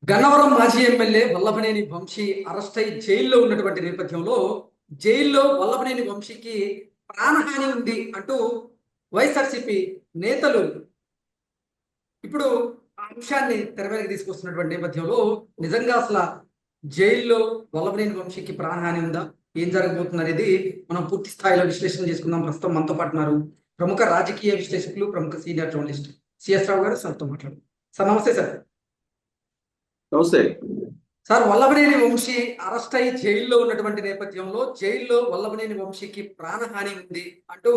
గన్నవరం మాజీ MLA Vallabhaneni Vamsi arrest అయి జైల్లో ఉన్నటువంటి నేపథ్యంలో జైల్లో వల్లభనేని వంశీకి ప్రాణహాని ఉంది అంటూ వైఎస్ఆర్సీపీ నేతలు ఇప్పుడు ఆ అంశాన్ని తెర మీదకి తీసుకొస్తున్నటువంటి నేపథ్యంలో నిజంగా అసలు జైల్లో వల్లభనేని వంశీకి ప్రాణహాని ఉందా, ఏం జరగబోతుంది అనేది మనం పూర్తి స్థాయిలో విశ్లేషణ చేసుకుందాం. ప్రస్తుతం మనతో పాటు ఉన్నారు ప్రముఖ రాజకీయ విశ్లేషకులు, ప్రముఖ సీనియర్ జర్నలిస్ట్ సిఎస్ రావు గారు. సార్తో మాట్లాడు. సార్ నమస్తే సార్. నమస్తే సార్, వల్లభనేని వంశీ అరెస్ట్ అయ్యి జైల్లో ఉన్నటువంటి నేపథ్యంలో జైల్లో వల్లభనేని వంశీకి ప్రాణహాని ఉంది అంటూ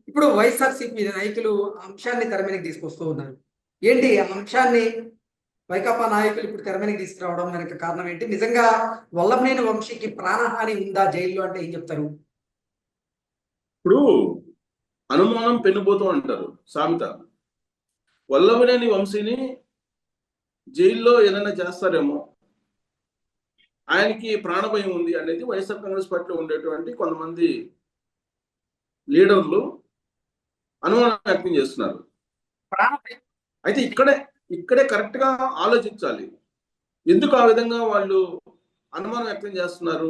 ఇప్పుడు వైఎస్ఆర్సీపీ నాయకులు ఆ అంశాన్ని తెర మీదకి తీసుకొస్తూ ఉన్నారు. ఏంటి ఆ అంశాన్ని వైకాపా నాయకులు ఇప్పుడు తెర మీదకి తీసుకురావడం వెనక కారణం ఏంటి? నిజంగా వల్లభనేని వంశీకి ప్రాణహాని ఉందా జైల్లో అంటే ఏం చెప్తారు? ఇప్పుడు అనుమానం పెనుబోతూ అంటారు సామెత. వల్లభనేని వంశీని జైల్లో ఏదైనా చేస్తారేమో, ఆయనకి ప్రాణభయం ఉంది అనేది వైఎస్ఆర్ కాంగ్రెస్ పార్టీలో ఉండేటువంటి కొంతమంది లీడర్లు అనుమానం వ్యక్తం చేస్తున్నారు. అయితే ఇక్కడే కరెక్ట్ గా ఆలోచించాలి. ఎందుకు ఆ విధంగా వాళ్ళు అనుమానం వ్యక్తం చేస్తున్నారు,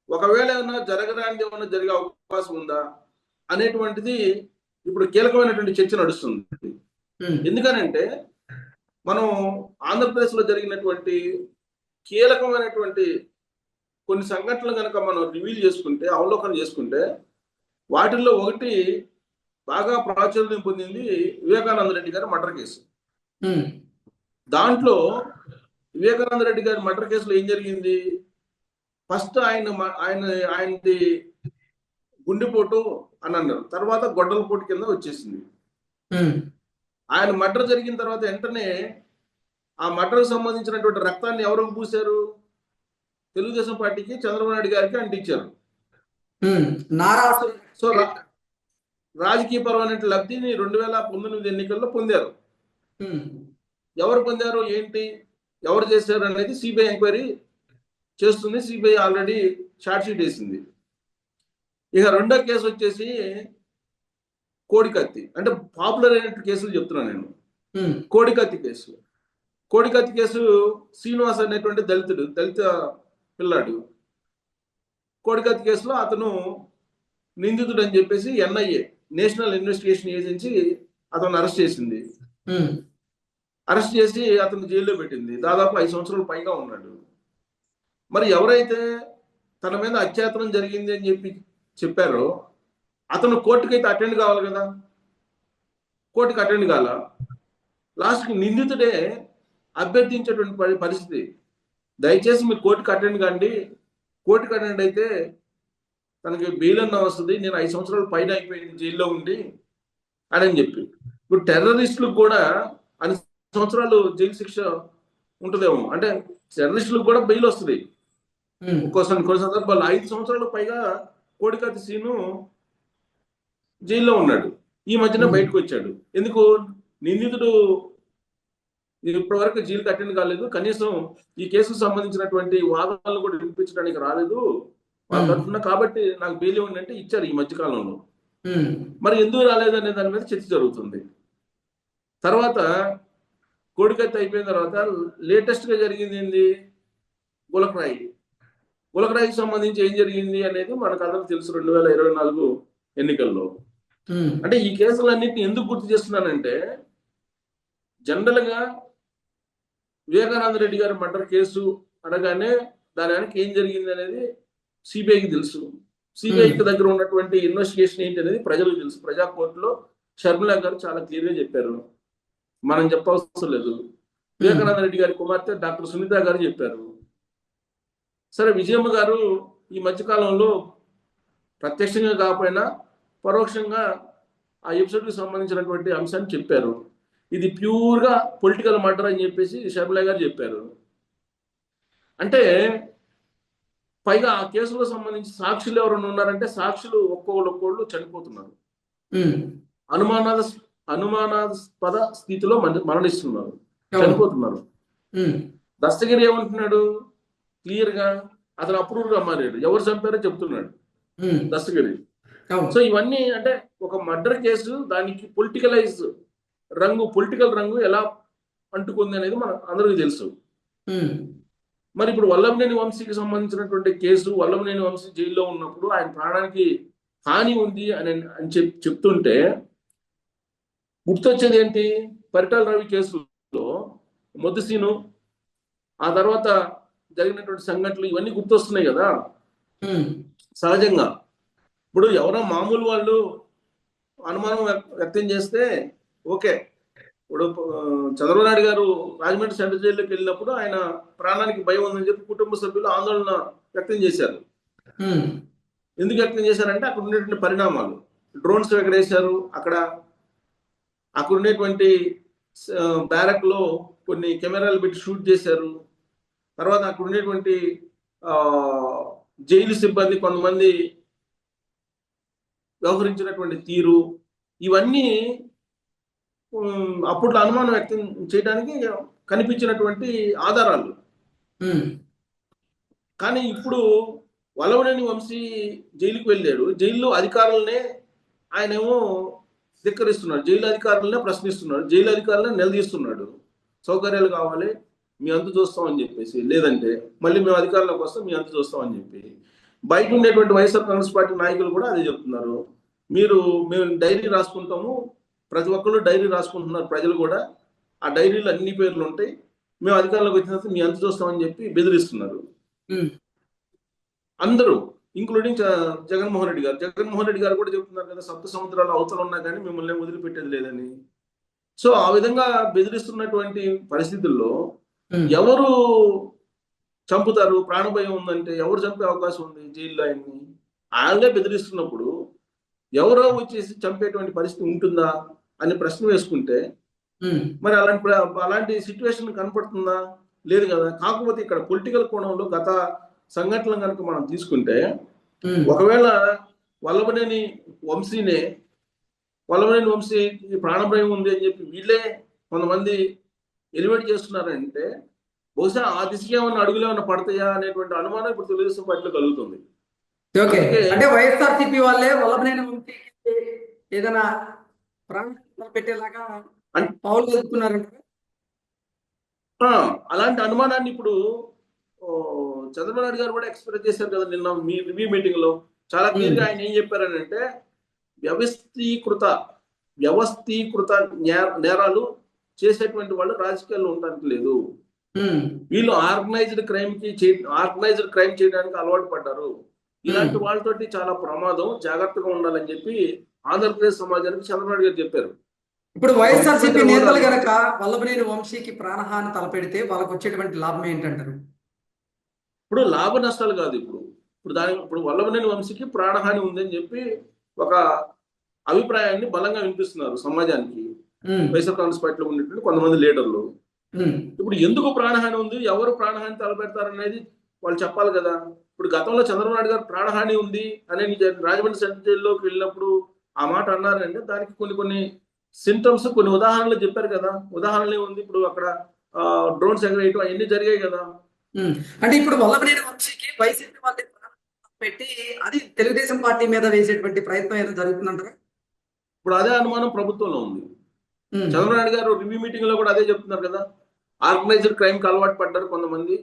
ఒకవేళ ఏమన్నా జరగడానికి ఏమన్నా జరిగే అవకాశం ఉందా అనేటువంటిది ఇప్పుడు కీలకమైనటువంటి చర్చ నడుస్తుంది. ఎందుకనంటే మనం ఆంధ్రప్రదేశ్ లో జరిగినటువంటి కీలకమైనటువంటి కొన్ని సంఘటనలు కనుక మనం రివీల్ చేసుకుంటే, అవలోకన చేసుకుంటే, వాటిల్లో ఒకటి బాగా ప్రాచుర్యం పొందింది వివేకానంద రెడ్డి గారి మర్డర్ కేసు. దాంట్లో వివేకానంద రెడ్డి గారి మర్డర్ కేసులో ఏం జరిగింది? ఫస్ట్ ఆయనది గుండెపోటు అని అన్నారు, తర్వాత గొడ్డలపోటు కింద వచ్చేసింది. ఆయన మర్డర్ జరిగిన తర్వాత వెంటనే ఆ మర్డర్కు సంబంధించినటువంటి రక్తాన్ని ఎవరికి పూశారు? తెలుగుదేశం పార్టీకి, చంద్రబాబు నాయుడు గారికి అంటించారు. సో రాజకీయ పరమైన లబ్ధిని 2019 ఎన్నికల్లో పొందారు. ఎవరు పొందారు, ఏంటి, ఎవరు చేశారు అనేది సిబిఐ ఎంక్వైరీ చేస్తుంది. సిబిఐ ఆల్రెడీ ఛార్జ్ షీట్ వేసింది. ఇక రెండో కేసు వచ్చేసి కోడికత్తి, అంటే పాపులర్ అయిన కేసులు చెప్తున్నాను నేను. కోడికత్తి కేసు శ్రీనివాస్ అనేటువంటి దళిత పిల్లాడు. కోడికత్తి కేసులో అతను నిందితుడు అని చెప్పేసి ఎన్ఐఏ, నేషనల్ ఇన్వెస్టిగేషన్ ఏజెన్సీ, అతను అరెస్ట్ చేసింది. అరెస్ట్ చేసి అతను జైల్లో పెట్టింది. దాదాపు 5 సంవత్సరాల పైగా ఉన్నాడు. మరి ఎవరైతే తన మీద అత్యాచారం జరిగింది అని చెప్పారో అతను కోర్టుకైతే అటెండ్ కావాలి కదా, కోర్టుకి అటెండ్ కాల. లాస్ట్కి నిందితుడే అభ్యర్థించేటువంటి పరిస్థితి. దయచేసి మీరు కోర్టుకి అటెండ్ కండి, కోర్టుకి అటెండ్ అయితే తనకి బెయిల్ అన్న వస్తుంది, నేను 5 సంవత్సరాల పైన అయిపోయింది జైల్లో ఉండి అని చెప్పి. ఇప్పుడు టెర్రరిస్టులకు కూడా 5 సంవత్సరాలు జైలు శిక్ష ఉంటుందేమో, అంటే టెర్రరిస్టులకు కూడా బెయిల్ వస్తుంది కొన్ని సందర్భాల్లో. 5 సంవత్సరాలు పైగా కోడికత్తి సీను జైల్లో ఉన్నాడు. ఈ మధ్యన బయటకు వచ్చాడు. ఎందుకు? నిందితుడు ఇప్పటి వరకు జైలుకి అటెండ్ కాలేదు, కనీసం ఈ కేసుకు సంబంధించినటువంటి వాదనలు కూడా వినిపించడానికి రాలేదు వాళ్ళ తరఫున, కాబట్టి నాకు బెయిల్ ఇవ్వండి అంటే ఇచ్చారు ఈ మధ్యకాలంలో. మరి ఎందుకు రాలేదు అనే దాని మీద చర్చ జరుగుతుంది. తర్వాత కోడికత్తి అయిపోయిన తర్వాత లేటెస్ట్ గా జరిగింది ఏంది? గులకరాయికి సంబంధించి ఏం జరిగింది అనేది మనకు అందరికి తెలుసు 2024 ఎన్నికల్లో. అంటే ఈ కేసులన్నింటినీ ఎందుకు గుర్తు చేస్తున్నానంటే, జనరల్ గా వివేకానంద రెడ్డి గారి మర్డర్ కేసు అనగానే దాని వెనక ఏం జరిగింది అనేది సిబిఐకి తెలుసు. సిబిఐకి దగ్గర ఉన్నటువంటి ఇన్వెస్టిగేషన్ ఏంటి అనేది ప్రజలకు తెలుసు. ప్రజా కోర్టులో షర్మిల గారు చాలా క్లియర్ గా చెప్పారు, మనం చెప్పవసరం లేదు. వివేకానంద రెడ్డి గారి కుమార్తె డాక్టర్ సునీత గారు చెప్పారు. సరే, విజయమ్మ గారు ఈ మధ్యకాలంలో ప్రత్యక్షంగా కాకపోయినా పరోక్షంగా ఆ ఎపిసోడ్కి సంబంధించినటువంటి అంశాన్ని చెప్పారు. ఇది ప్యూర్గా పొలిటికల్ మర్డర్ అని చెప్పేసి షర్మిల గారు చెప్పారు. అంటే పైగా ఆ కేసులో సంబంధించి సాక్షులు ఎవరైనా ఉన్నారంటే సాక్షులు ఒక్కోళ్ళు చనిపోతున్నారు, అనుమానాస్పద స్థితిలో మరణిస్తున్నారు, చనిపోతున్నారు. దస్తగిరి ఏమంటున్నాడు క్లియర్ గా? అతను అప్రూవ్ గా మారాడు, ఎవరు చంపారో చెప్తున్నాడు దస్తగిరి. సో ఇవన్నీ అంటే ఒక మర్డర్ కేసు, దానికి పొలిటికల్ రంగు ఎలా అంటుకుంది అనేది మన అందరికీ తెలుసు. ఉమ్, మరి ఇప్పుడు వల్లభనేని వంశీకి సంబంధించినటువంటి కేసు, వల్లభనేని వంశీ జైల్లో ఉన్నప్పుడు ఆయన ప్రాణానికి హాని ఉంది అని చెప్తుంటే గుర్తొచ్చేది ఏంటి? పరిటాల రవి కేసులో మొద్దుసీను, ఆ తర్వాత జరిగినటువంటి సంఘటనలు ఇవన్నీ గుర్తొస్తున్నాయి కదా ఉమ్, సహజంగా. ఇప్పుడు ఎవరో మామూలు వాళ్ళు అనుమానం వ్యక్తం చేస్తే ఓకే. ఇప్పుడు చంద్రబాబు నాయుడు గారు రాజమండ్రి సెంట్రల్ జైల్లోకి వెళ్ళినప్పుడు ఆయన ప్రాణానికి భయం ఉందని చెప్పి కుటుంబ సభ్యులు ఆందోళన వ్యక్తం చేశారు. ఉమ్, ఎందుకు వ్యక్తం చేశారంటే అక్కడ ఉండేటువంటి పరిణామాలు, డ్రోన్స్ ఎగరేశారు, అక్కడ ఉండేటువంటి బ్యారక్ లో కొన్ని కెమెరాలు పెట్టి షూట్ చేశారు. తర్వాత అక్కడ ఉండేటువంటి జైలు సిబ్బంది కొంతమంది వ్యవహరించినటువంటి తీరు, ఇవన్నీ అప్పట్లో అనుమానం వ్యక్తం చేయడానికి కనిపించినటువంటి ఆధారాలు. కానీ ఇప్పుడు వల్లభనేని వంశీ జైలుకి వెళ్ళాడు, జైల్లో అధికారులనే ఆయనేమో ధిక్కరిస్తున్నాడు, జైలు అధికారులనే ప్రశ్నిస్తున్నాడు, జైలు అధికారులనే నిలదీస్తున్నాడు. సౌకర్యాలు కావాలి, మీ అంతు చూస్తామని చెప్పేసి, లేదంటే మళ్ళీ మేము అధికారంలోకి వస్తాం, మీ అంతు చూస్తామని చెప్పి. బయట ఉండేటువంటి వైఎస్ఆర్ కాంగ్రెస్ పార్టీ నాయకులు కూడా అదే చెప్తున్నారు. మేము డైరీ రాసుకుంటాము, ప్రతి ఒక్కరు డైరీ రాసుకుంటున్నారు, ప్రజలు కూడా ఆ డైరీలో అన్ని పేర్లు ఉంటాయి, మేము అధికారంలోకి వచ్చిన తర్వాత మీ అంతు చూస్తామని చెప్పి బెదిరిస్తున్నారు అందరూ, ఇంక్లూడింగ్ జగన్మోహన్ రెడ్డి గారు కూడా చెప్తున్నారు కదా, సప్త సముద్రాలు అవతల ఉన్నా కానీ మిమ్మల్ని వదిలిపెట్టేది లేదని. సో ఆ విధంగా బెదిరిస్తున్నటువంటి పరిస్థితుల్లో ఎవరు చంపుతారు? ప్రాణభయం ఉందంటే ఎవరు చంపే అవకాశం ఉంది? జైల్లో ఆయన్ని ఆయనే బెదిరిస్తున్నప్పుడు ఎవరో వచ్చేసి చంపేటువంటి పరిస్థితి ఉంటుందా అని ప్రశ్న వేసుకుంటే మరి అలాంటి సిచ్యువేషన్ కనపడుతుందా? లేదు కదా. కాకపోతే ఇక్కడ పొలిటికల్ కోణంలో గత సంఘటనలు కనుక మనం తీసుకుంటే, ఒకవేళ వల్లభనేని వంశీ ప్రాణభయం ఉంది అని చెప్పి వీళ్ళే కొంతమంది ఎలివేట్ చేస్తున్నారంటే బహుశా ఆ దిశగా ఏమన్నా అడుగులు ఏమన్నా పడతాయా అనేటువంటి అనుమానం ఇప్పుడు తెలుగుదేశం పార్టీలో కలుగుతుంది. అంటే వైఎస్ఆర్సీపీ వాళ్ళే వల్లభనేని వంశీకి ఏదైనా ప్రాణం పెట్టేలాగా పౌరులు ఎదుగుతున్నారంట. అలాంటి అనుమానాన్ని ఇప్పుడు చంద్రబాబు నాయుడు గారు కూడా ఎక్స్ప్రెస్ చేశారు కదా నిన్న మీ రివ్యూ మీటింగ్ లో. చాలా క్లియర్ గా ఆయన ఏం చెప్పారని అంటే, వ్యవస్థీకృత నేరాలు చేసేటువంటి వాళ్ళు రాజకీయాల్లో ఉండడానికి లేదు. వీళ్ళు ఆర్గనైజ్డ్ క్రైమ్ చేయడానికి అలవాటు పడ్డారు. ఇలాంటి వాళ్ళతోటి చాలా ప్రమాదం, జాగ్రత్తగా ఉండాలని చెప్పి ఆంధ్రప్రదేశ్ సమాజానికి చంద్రబాబు గారు చెప్పారు. ఇప్పుడు వైఎస్ఆర్సీపీ నేతలు గనక వల్లభనేని వంశీకి ప్రాణహాని తలపెడితే వాళ్ళకు వచ్చేటువంటి లాభం ఏంటంటారు? ఇప్పుడు లాభ నష్టాలు కాదు. ఇప్పుడు వల్లభనేని వంశీకి ప్రాణహాని ఉందని చెప్పి ఒక అభిప్రాయాన్ని బలంగా వినిపిస్తున్నారు సమాజానికి, వైఎస్ఆర్ కాంగ్రెస్ పార్టీలో ఉండేటువంటి కొంతమంది లీడర్లు. ఇప్పుడు ఎందుకు ప్రాణహాని ఉంది, ఎవరు ప్రాణహాని తలపెడతారనేది వాళ్ళు చెప్పాలి కదా. ఇప్పుడు గతంలో చంద్రబాబు నాయుడు గారు ప్రాణహాని ఉంది అనే రాజమండ్రి సెంట్రల్ జైల్లోకి వెళ్ళినప్పుడు ఆ మాట అన్నారంటే దానికి కొన్ని సింటమ్స్, కొన్ని ఉదాహరణలు చెప్పారు కదా. ఉదాహరణలు ఏముంది? ఇప్పుడు అక్కడ డ్రోన్స్ ఎగరేయటం అవన్నీ జరిగాయి కదా. అంటే ఇప్పుడు వల్లభనేని వంశీకి వైసీపీ వాళ్ళే పెట్టి అది తెలుగుదేశం పార్టీ మీద వేసేటువంటి ప్రయత్నం ఏదో జరుగుతుందంటారా? ఇప్పుడు అదే అనుమానం ప్రభుత్వంలో ఉంది. చంద్రబాబు నాయుడు గారు రివ్యూ మీటింగ్ లో కూడా అదే చెప్తున్నారు కదా. ఆర్గనైజ్డ్ క్రైమ్ కి అలవాటు పడ్డారు కొంతమంది,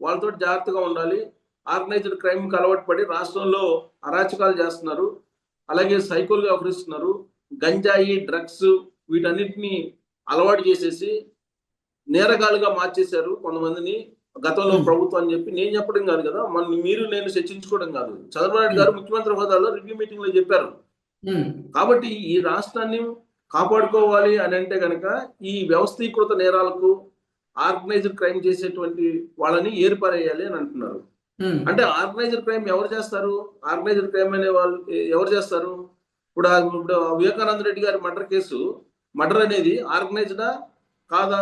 వాళ్ళతో జాగ్రత్తగా ఉండాలి. ఆర్గనైజ్డ్ క్రైమ్ కి అలవాటు పడి రాష్ట్రంలో అరాచకాలు చేస్తున్నారు, అలాగే సైకోలుగా వ్యవహరిస్తున్నారు, గంజాయి, డ్రగ్స్ వీటన్నిటిని అలవాటు చేసేసి నేరగాలుగా మార్చేశారు కొంతమందిని గతంలో ప్రభుత్వం అని చెప్పి నేను చెప్పడం కాదు కదా, మీరు నేను చర్చించుకోవడం కాదు. చంద్రబాబు నాయుడు గారు ముఖ్యమంత్రి హోదాలో రివ్యూ మీటింగ్ లో చెప్పారు. కాబట్టి ఈ రాష్ట్రాన్ని కాపాడుకోవాలి అని అంటే కనుక ఈ వ్యవస్థీకృత నేరాలకు, ఆర్గనైజ్డ్ క్రైమ్ చేసేటువంటి వాళ్ళని ఏర్పారేయాలి అని అంటున్నారు. అంటే ఆర్గనైజ్డ్ క్రైమ్ ఎవరు చేస్తారు? ఆర్గనైజ్డ్ క్రైమ్ అనే వాళ్ళు ఎవరు చేస్తారు? ఇప్పుడు వివేకానంద రెడ్డి గారి మర్డర్ అనేది ఆర్గనైజ్డా కాదా?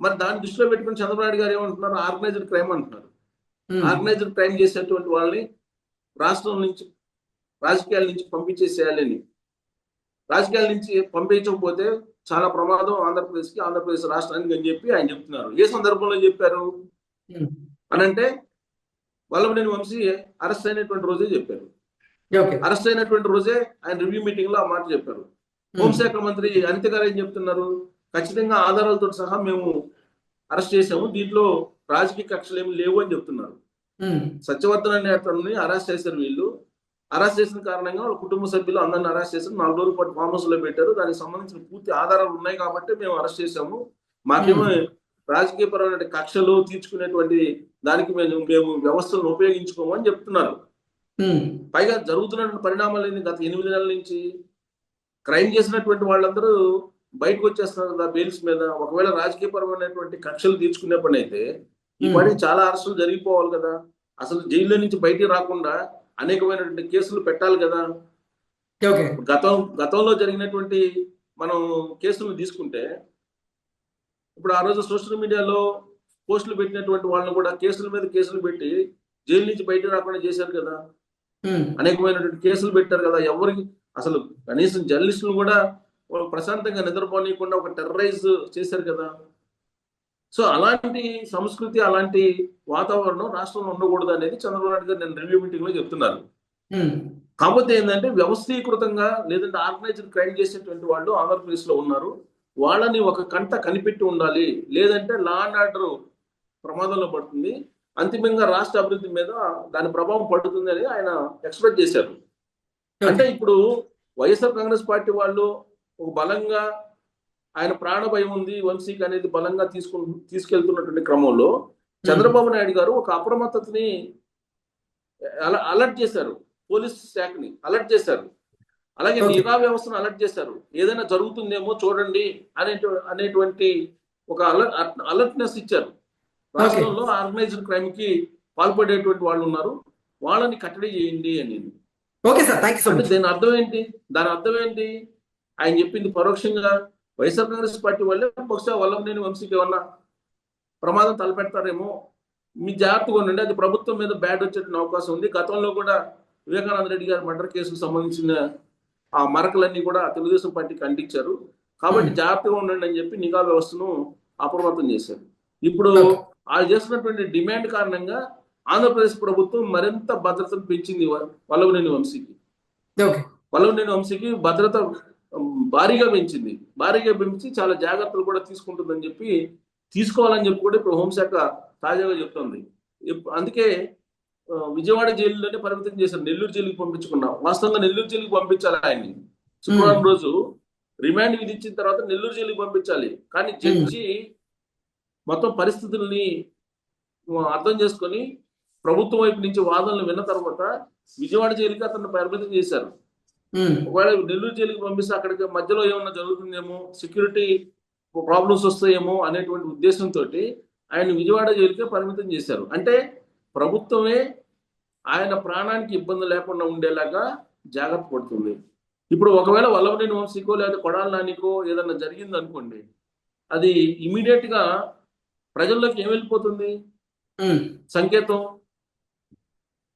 మరి దాన్ని దృష్టిలో పెట్టుకుని చంద్రబాబు నాయుడు గారు ఏమంటున్నారు? ఆర్గనైజ్డ్ క్రైమ్ అంటున్నారు. ఆర్గనైజ్డ్ క్రైమ్ చేసేటువంటి వాళ్ళని రాష్ట్రం నుంచి, రాజకీయాల నుంచి పంపించేసేయాలని. రాజకీయాల నుంచి పంపించకపోతే చాలా ప్రమాదం ఆంధ్రప్రదేశ్ రాష్ట్రానికి అని చెప్పి ఆయన చెప్తున్నారు. ఏ సందర్భంలో చెప్పారు అనంటే వల్లభనేని వంశీ అరెస్ట్ అయినటువంటి రోజే చెప్పారు. అరెస్ట్ అయినటువంటి రోజే ఆయన రివ్యూ మీటింగ్ లో ఆ మాట చెప్పారు. హోంశాఖ మంత్రి అనిత గారు ఏం చెప్తున్నారు? ఖచ్చితంగా ఆధారాలతో సహా మేము అరెస్ట్ చేశాము, దీంట్లో రాజకీయ కక్షలు ఏమి లేవు అని చెప్తున్నారు. ఉమ్, సత్యవర్ధన్ అనే అతన్ని అరెస్ట్ చేశారు వీళ్ళు. అరెస్ట్ చేసిన కారణంగా వాళ్ళ కుటుంబ సభ్యులు అందరిని అరెస్ట్ చేశారు. 4 రోజుల పాటు ఫామ్ హౌస్ లో పెట్టారు. దానికి సంబంధించిన పూర్తి ఆధారాలు ఉన్నాయి కాబట్టి మేము అరెస్ట్ చేశాము. మాకేమో రాజకీయపరమైన కక్షలు తీర్చుకునేటువంటి దానికి మేము వ్యవస్థలను ఉపయోగించుకోము అని చెప్తున్నారు. ఉమ్, పైగా జరుగుతున్నటువంటి పరిణామాలు ఏంది, గత 8 నెలల నుంచి క్రైమ్ చేసినటువంటి వాళ్ళందరూ బయటకు వచ్చేస్తున్నారు కదా బెయిల్స్ మీద. ఒకవేళ రాజకీయపరమైనటువంటి కక్షలు తీర్చుకునే పని అయితే ఈ పాటికి చాలా అరెస్టులు జరిగిపోవాలి కదా. అసలు జైల్లో నుంచి బయటికి రాకుండా అనేకమైనటువంటి కేసులు పెట్టాలి కదా. ఓకే. గతంలో జరిగినటువంటి మనం కేసులను తీసుకుంటే, ఇప్పుడు ఆ రోజు సోషల్ మీడియాలో పోస్టులు పెట్టినటువంటి వాళ్ళని కూడా కేసుల మీద కేసులు పెట్టి జైలు నుంచి బయటకు రాకుండా చేశారు కదా. అనేకమైనటువంటి కేసులు పెట్టారు కదా. ఎవరికి అసలు కనీసం జర్నలిస్టులు కూడా ప్రశాంతంగా నిద్రపోనీయకుండా ఒక టెర్రరైజ్ చేశారు కదా. సో అలాంటి సంస్కృతి, అలాంటి వాతావరణం రాష్ట్రంలో ఉండకూడదు అనేది చంద్రబాబు నాయుడు గారు నేను రివ్యూ మీటింగ్ లో చెప్తున్నారు. కాకపోతే ఏంటంటే వ్యవస్థీకృతంగా లేదంటే ఆర్గనైజ్డ్ క్రైమ్ చేసేటువంటి వాళ్ళు ఆంధ్రప్రదేశ్ లో ఉన్నారు. వాళ్ళని ఒక కంట కనిపెట్టి ఉండాలి, లేదంటే లా అండ్ ఆర్డర్ ప్రమాదంలో పడుతుంది, అంతిమంగా రాష్ట్ర అభివృద్ధి మీద దాని ప్రభావం పడుతుంది అని ఆయన ఎక్స్పెక్ట్ చేశారు. అంటే ఇప్పుడు వైఎస్ఆర్ కాంగ్రెస్ పార్టీ వాళ్ళు ఒక బలంగా ఆయన ప్రాణ భయం ఉంది వంశీకి అనేది బలంగా తీసుకెళ్తున్నటువంటి క్రమంలో చంద్రబాబు నాయుడు గారు ఒక అప్రమత్తతని అలర్ట్ చేశారు. పోలీస్ శాఖని అలర్ట్ చేశారు, అలాగే నిఘా వ్యవస్థను అలర్ట్ చేశారు. ఏదైనా జరుగుతుందేమో చూడండి అనేటువంటి ఒక అలర్ట్నెస్ ఇచ్చారు. రాష్ట్రంలో ఆర్గనైజ్డ్ క్రైమ్ కి పాల్పడేటువంటి వాళ్ళు ఉన్నారు, వాళ్ళని కట్టడి చేయండి అని. దాని అర్థం ఏంటి? ఆయన చెప్పింది పరోక్షంగా వైఎస్ఆర్ కాంగ్రెస్ పార్టీ వాళ్ళే బహుశా వల్లభనేని వంశీకి ఏమన్నా ప్రమాదం తలపెడతారేమో, మీ జాగ్రత్తగా ఉండండి, అది ప్రభుత్వం మీద బ్యాడ్ వచ్చేటువంటి అవకాశం ఉంది. గతంలో కూడా వివేకానంద రెడ్డి గారి మర్డర్ కేసుకు సంబంధించిన ఆ మరకలన్నీ కూడా తెలుగుదేశం పార్టీకి అంటించారు, కాబట్టి జాగ్రత్తగా ఉండండి అని చెప్పి నిఘా వ్యవస్థను అప్రమత్తం చేశారు. ఇప్పుడు వాళ్ళు చేస్తున్నటువంటి డిమాండ్ కారణంగా ఆంధ్రప్రదేశ్ ప్రభుత్వం మరింత భద్రతను పెంచింది వల్లభనేని వంశీకి భద్రత భారీగా పెంచి చాలా జాగ్రత్తలు కూడా తీసుకుంటుందని చెప్పి తీసుకోవాలని చెప్పి కూడా ఇప్పుడు హోంశాఖ తాజాగా చెప్తుంది. అందుకే విజయవాడ జైలులోనే పరిమితం చేశారు, నెల్లూరు జైలుకి పంపించుకున్నాం. వాస్తవంగా నెల్లూరు జైలుకి పంపించాలి ఆయన్ని. శుక్రవారం రోజు రిమాండ్ విధించిన తర్వాత నెల్లూరు జైలుకి పంపించాలి. కానీ జడ్జి మొత్తం పరిస్థితుల్ని అర్థం చేసుకొని ప్రభుత్వం వైపు నుంచి వాదనలు విన్న తర్వాత విజయవాడ జైలుకి అతన్ని పరిమితం చేశారు. ఒకవేళ నెల్లూరు జైలుకి పంపిస్తే అక్కడికి మధ్యలో ఏమన్నా జరుగుతుందేమో, సెక్యూరిటీ ప్రాబ్లమ్స్ వస్తాయేమో అనేటువంటి ఉద్దేశంతో ఆయన విజయవాడ జైలుకే పరిమితం చేశారు. అంటే ప్రభుత్వమే ఆయన ప్రాణానికి ఇబ్బంది లేకుండా ఉండేలాగా జాగ్రత్త పడుతుంది. ఇప్పుడు ఒకవేళ వల్లభనేని వంశీకో లేదా కొడాల నానికో ఏదన్నా జరిగింది అనుకోండి, అది ఇమీడియట్ గా ప్రజల్లోకి ఏం వెళ్ళిపోతుంది సంకేతం?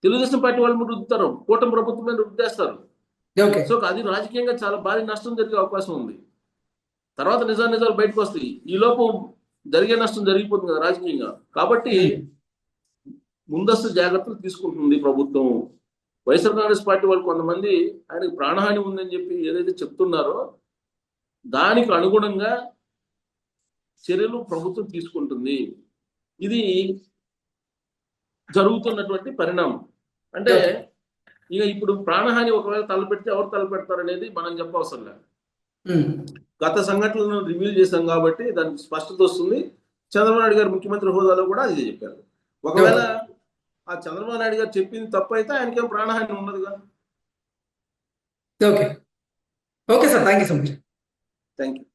తెలుగుదేశం పార్టీ వాళ్ళు రుద్దుతారు, కూటమి ప్రభుత్వం మీద రుద్దేస్తారు. సో అది రాజకీయంగా చాలా భారీ నష్టం జరిగే అవకాశం ఉంది. తర్వాత నిజాలు బయటకు వస్తాయి, ఈ లోపు జరిగే నష్టం జరిగిపోతుంది కదా రాజకీయంగా. కాబట్టి ముందస్తు జాగ్రత్తలు తీసుకుంటుంది ప్రభుత్వం. వైఎస్ఆర్ కాంగ్రెస్ పార్టీ వాళ్ళు కొంతమంది ఆయనకు ప్రాణహాని ఉందని చెప్పి ఏదైతే చెప్తున్నారో దానికి అనుగుణంగా చర్యలు ప్రభుత్వం తీసుకుంటుంది. ఇది జరుగుతున్నటువంటి పరిణామం. అంటే ఇక ఇప్పుడు ప్రాణహాని ఒకవేళ తలపెడితే ఎవరు తలపెడతారు అనేది మనం చెప్పవసరం లేదు. గత సంఘటనలను రివీల్ చేశాం కాబట్టి దానికి స్పష్టత వస్తుంది. చంద్రబాబు నాయుడు గారు ముఖ్యమంత్రి హోదాలో కూడా అది చెప్పారు. ఒకవేళ ఆ చంద్రబాబు నాయుడు గారు చెప్పింది తప్పు అయితే ఆయనకేం ప్రాణహాని ఉండదుగా. Okay sir, thank you so much. Thank you.